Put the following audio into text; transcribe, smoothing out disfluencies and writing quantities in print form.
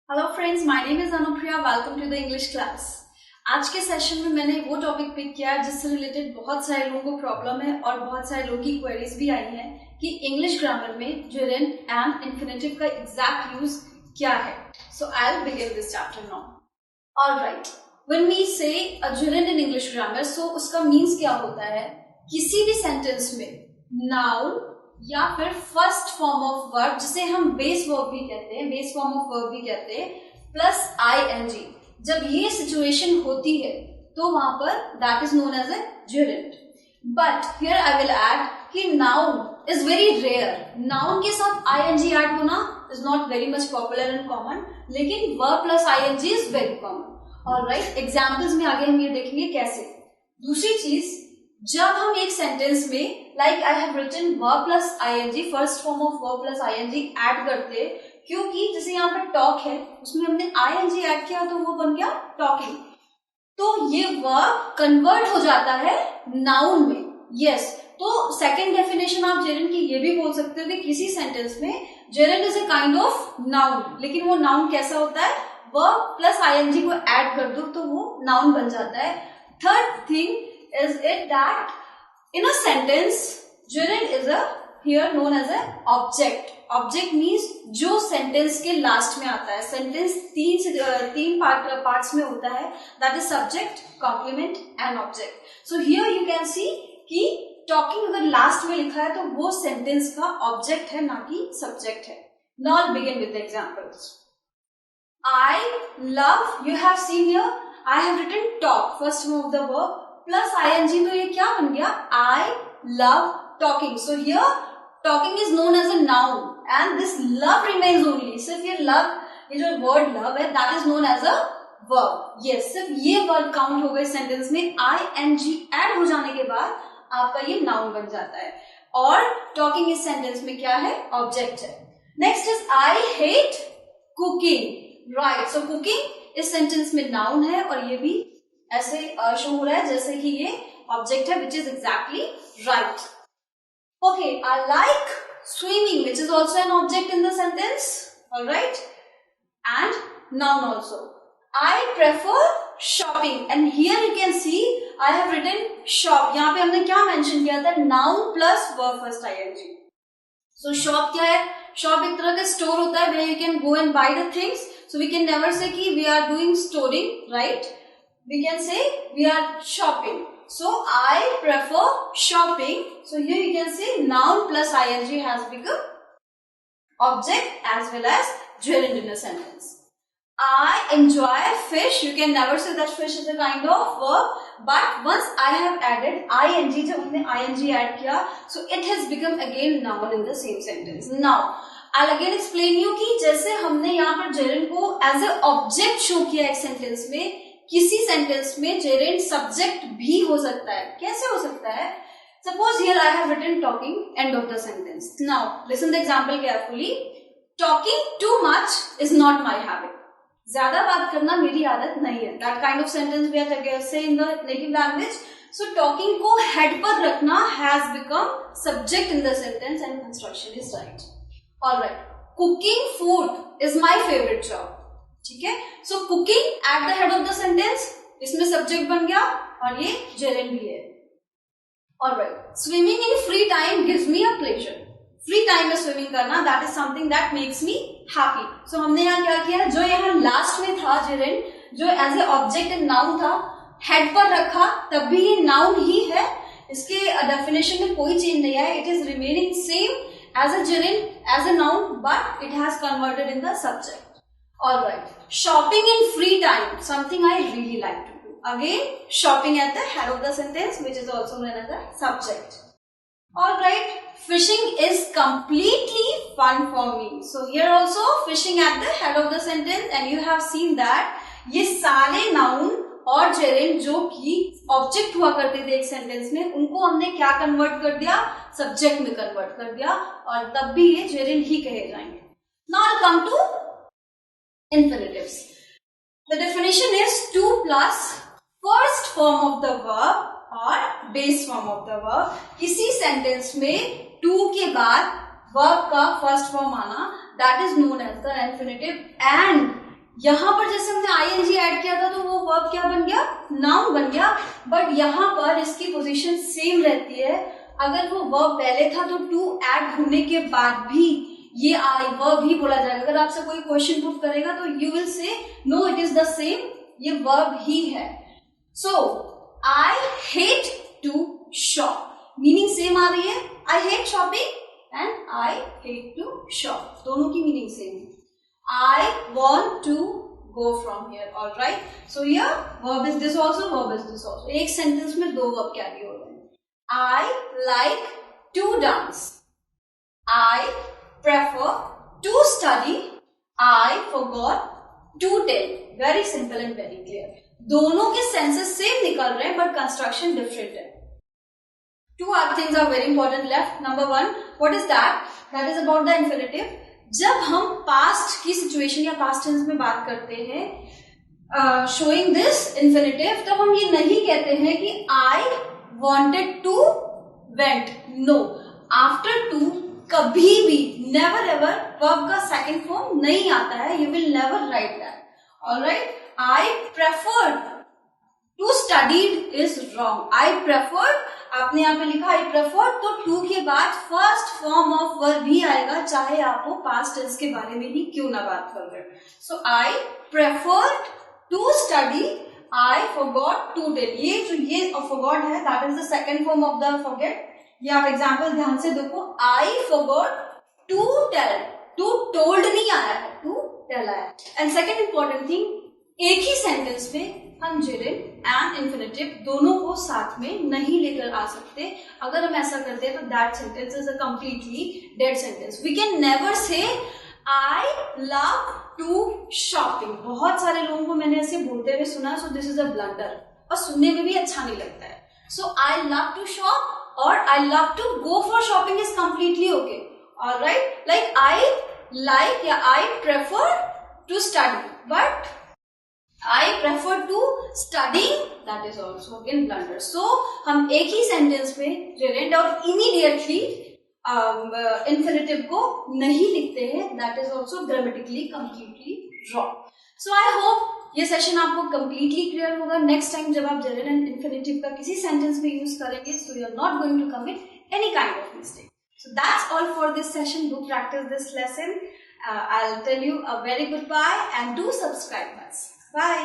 Hello friends, my name is Anupriya. Welcome to the English class. आज के session में मैंने वो टॉपिक पिक किया है जिससे रिलेटेड बहुत सारे लोगों को प्रॉब्लम है और बहुत सारे लोगों की क्वेरीज भी आई हैं कि इंग्लिश ग्रामर में जेरेंड एंड इन्फिनेटिव का एग्जैक्ट यूज क्या है। So I will begin this chapter now. Alright, when we say a gerund in English grammar, so उसका मीन्स क्या होता है? किसी भी सेंटेंस में नाउन या फिर फर्स्ट फॉर्म ऑफ वर्ब, जिसे हम बेस वर्ब भी कहते हैं, बेस फॉर्म ऑफ वर्ब भी कहते हैं, प्लस आईएनजी, जब ये सिचुएशन होती है तो वहां पर that is known as a gerund. But here I will add कि noun is very rare. Noun के साथ आईएनजी ऐड होना is not very much popular and common, लेकिन verb plus ING is very common. Alright, examples में आगे हम ये देखेंगे कैसे। दूसरी चीज, जब हम एक सेंटेंस में like I have written verb plus ING, first form of verb plus ING add करते, क्योंकि जैसे यहाँ पे टॉक है उसमें हमने आईएनजी ऐड किया तो वो बन गया टॉकिंग, तो ये वर्ब कन्वर्ट हो जाता है नाउन में। यस, तो सेकंड डेफिनेशन आप जेरेंड की ये भी बोल सकते हो कि किसी सेंटेंस में gerund is a kind of noun, लेकिन वो नाउन कैसा होता है? वर्ब प्लस आईएनजी को ऐड कर दो तो वो नाउन बन जाता है। Third thing is it that in a sentence gerund is a here known as a object. Object means जो sentence के लास्ट में आता है। sentence तीन पार्ट्स में होता है, that is subject, complement and object. So here you can see कि talking अगर लास्ट में लिखा है तो वो sentence का object है, ना कि subject है। Now I'll begin with the examples. I love, you have seen here I have written talk, first form of the verb plus ING, तो ये क्या बन गया? I love talking. So here talking is known as a noun and this love remains only. सिर्फ ये love, ये जो word love है that is known as a verb. Yes, सिर्फ ये वर्ड काउंट हो गए सेंटेंस में। आईएनजी ऐड हो जाने के बाद आपका ये नाउन बन जाता है, और टॉकिंग इस सेंटेंस में क्या है? ऑब्जेक्ट है। Next is I hate cooking. Right, so cooking इस सेंटेंस में नाउन है और ये भी ऐसे शो हो रहा है जैसे कि ये ऑब्जेक्ट है, which is exactly right. Okay, I like swimming, which is also an object in the sentence. Alright, and noun also. I prefer shopping, and here you can see I have written shop. यहाँ पे हमने क्या mention किया था? Noun plus verb first ING. So shop क्या है? Shop एक तरह का स्टोर होता है where you can go and buy the things. So we can never say कि we are doing storing, right? We can say we are shopping. So I prefer shopping. So here you can say noun plus ing has become object as well as gerund in a sentence. I enjoy fish. You can never say that fish is a kind of verb, but once I have added ing, जब हमने ing add किया, so it has become again noun in the same sentence. Now I'll again explain you कि जैसे हमने यहाँ पर gerund को as a object show किया एक सेंटेंस में, किसी सेंटेंस में जेरेंड सब्जेक्ट भी हो सकता है। कैसे हो सकता है? Suppose here I have written talking, end of the sentence. Now listen the example carefully. Talking too much is not my habit. ज्यादा बात करना मेरी आदत नहीं है। That kind of sentence we are say in the native language. So talking को head पर रखना has become subject in the sentence and construction is right. Alright, cooking food is my favourite job. ठीक है, सो cooking at the head of the sentence, इसमें subject बन गया और ये जेरेंड भी है। Alright, swimming in free time gives me a pleasure. Free time में स्विमिंग करना that is something that makes me happy. So हमने यहाँ क्या किया? जो यहाँ लास्ट में था जेरेंड, जो as a object and noun था, हेड पर रखा, तब भी ये नाउन ही है। इसके डेफिनेशन में कोई चेंज नहीं है। It is remaining same as a gerund, as a noun, but it has converted in the subject. Alright, shopping in free time, something I really like to do. Again, shopping at the head of the sentence, which is also known as a subject. Alright, fishing is completely fun for me. So here also fishing at the head of the sentence, and you have seen that ये सारे noun और gerund जो कि object हुआ करते थे एक sentence में, उनको हमने क्या कन्वर्ट कर दिया? सब्जेक्ट में कन्वर्ट कर दिया, और तब भी ये gerund ही कहे जाएंगे। Now I'll come to infinitives. The definition is to plus first form of the verb or base form of the verb. किसी सेंटेंस में to के बाद verb का first form आना, that is known as the infinitive, and यहाँ पर जैसे हमने आईएनजी ऐड किया था तो वो वर्ब क्या बन गया, नाउन बन गया, बट यहाँ पर इसकी पोजीशन सेम रहती है। अगर वो वर्ब पहले था तो टू ऐड होने के बाद भी ये आई वर्ब ही बोला जाएगा। अगर आपसे कोई क्वेश्चन पुट करेगा तो you will say no it is the same, ये वर्ब ही है। So I hate to shop, meaning same आ रही है, I hate shopping and I hate to shop, दोनों की मीनिंग सेम है। I want to go from here, all right? So here verb is this also, verb is this also. एक sentence में दो verb carry हो रहे हैं। I like to dance. I prefer to study. I forgot to tell. Very simple and very clear. दोनों के senses same निकल रहे हैं but construction different है। Two other things are very important left. Number one, what is that? That is about the infinitive. जब हम past की situation या पास्ट टेंस में बात करते हैं शोइंग दिस इन्फिनिटिव, तब हम ये नहीं कहते हैं कि I wanted to went, no, after to कभी भी नेवर एवर वर्ब का सेकेंड फॉर्म नहीं आता है, you will never write that, alright. I preferred to studied is wrong, I preferred आपने यहाँ पे लिखा आई प्रेफर, तो टू के बाद फर्स्ट फॉर्म ऑफ वर्ब भी आएगा, चाहे आप वो पास्ट टेंस के बारे में ही क्यों ना बात कर रहे हो। So I preferred to study, I forgot to tell, ये जो ये फॉरगॉट है that is the second form of the forget. ये आप एग्जांपल ध्यान से देखो, I forgot to tell, to told नहीं आया है, टू टेल आया। एंड सेकेंड इंपॉर्टेंट थिंग, एक ही सेंटेंस में हम जेरेंड एंड इन्फिनिटिव दोनों को साथ में नहीं लेकर आ सकते। अगर हम ऐसा करते हैं तो that sentence is a completely dead sentence. We can never say I love to shopping. बहुत सारे लोगों को मैंने ऐसे बोलते हुए सुना, so this is a blunder और सुनने में भी अच्छा नहीं लगता है। So I love to shop और I love to go for shopping is completely okay, alright. Like I like या I prefer to study but I prefer to study, that is also again blunder. So हम एक ही sentence में gerund और immediately infinitive को नहीं लिखते हैं, that is also grammatically completely wrong. So I hope ये सेशन आपको completely clear होगा। Next time जब आप gerund and infinitive का किसी सेंटेंस में यूज करेंगे, so you are not going to commit any kind of mistake. So that's all for this session. Do practice this lesson. I'll tell you a very goodbye and do subscribe us. Bye.